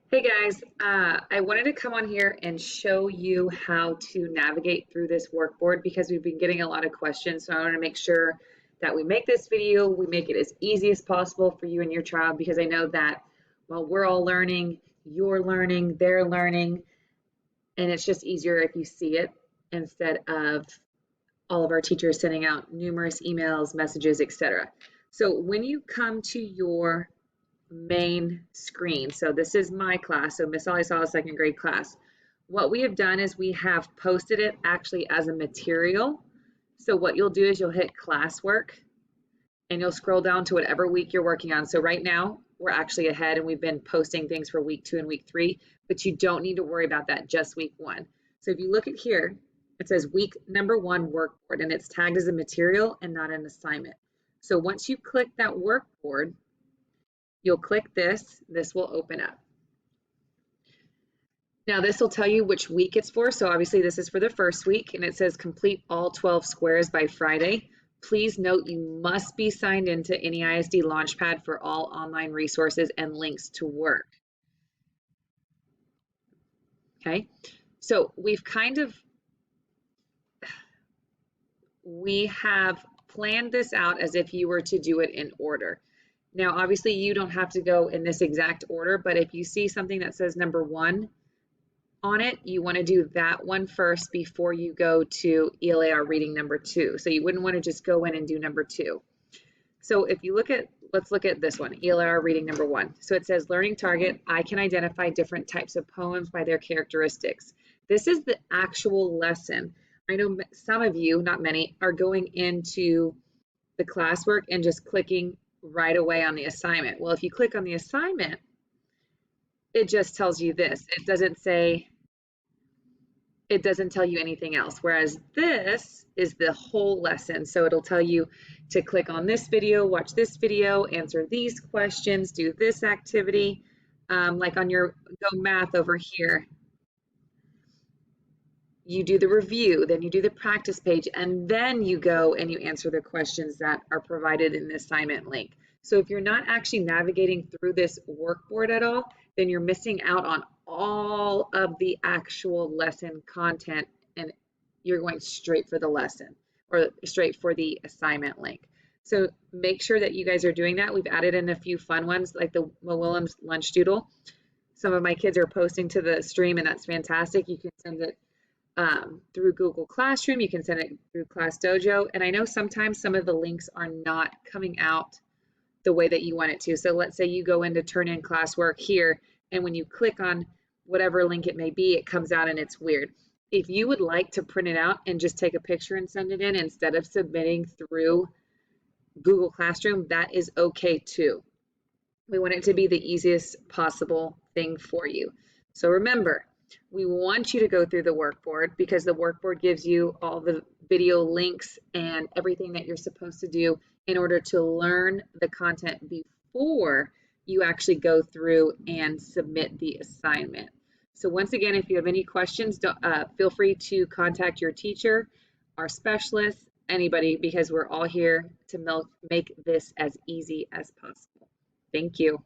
Hey guys, I wanted to come on here and show you how to navigate through this workboard because we've been getting a lot of questions. So I want to make sure that we make this video, we make it as easy as possible for you and your child because I know that while we're all learning, you're learning, they're learning, and it's just easier if you see it instead of all of our teachers sending out numerous emails, messages, etc. So when you come to your main screen. So this is my class. So Miss Ollie Saw second grade class. What we have done is we have posted it actually as a material. So what you'll do is you'll hit classwork and you'll scroll down to whatever week you're working on. So right now we're actually ahead and we've been posting things for week 2 and week 3, but you don't need to worry about that, just week 1. So if you look at here, it says week number 1 workboard and it's tagged as a material and not an assignment. So once you click that workboard, you'll click this, this will open up. Now this will tell you which week it's for. So obviously this is for the first week and it says complete all 12 squares by Friday. Please note you must be signed into NEISD Launchpad for all online resources and links to work. Okay, so we have planned this out as if you were to do it in order. Now, obviously you don't have to go in this exact order, but if you see something that says number 1 on it, you want to do that one first before you go to ELAR reading number 2. So you wouldn't want to just go in and do number 2. So if you look at, let's look at this one, ELAR reading number 1. So it says learning target, I can identify different types of poems by their characteristics. This is the actual lesson. I know some of you, not many, are going into the classwork and just clicking right away on the assignment. Well, if you click on the assignment, it just tells you this. It doesn't tell you anything else. Whereas this is the whole lesson. So it'll tell you to click on this video, watch this video, answer these questions, do this activity. Like on your Go Math over here, you do the review, then you do the practice page, and then you go and you answer the questions that are provided in the assignment link. So if you're not actually navigating through this workboard at all, then you're missing out on all of the actual lesson content and you're going straight for the lesson or straight for the assignment link. So make sure that you guys are doing that. We've added in a few fun ones like the Mo Willems lunch doodle. Some of my kids are posting to the stream and that's fantastic. You can send it through Google Classroom, you can send it through Class Dojo, and I know sometimes some of the links are not coming out the way that you want it to. So let's say you go in to turn in classwork here, and when you click on whatever link it may be, it comes out and it's weird. If you would like to print it out and just take a picture and send it in instead of submitting through Google Classroom, that is okay too. We want it to be the easiest possible thing for you. So remember, we want you to go through the workboard because the workboard gives you all the video links and everything that you're supposed to do in order to learn the content before you actually go through and submit the assignment. So once again, if you have any questions, feel free to contact your teacher, our specialist, anybody, because we're all here to make this as easy as possible. Thank you.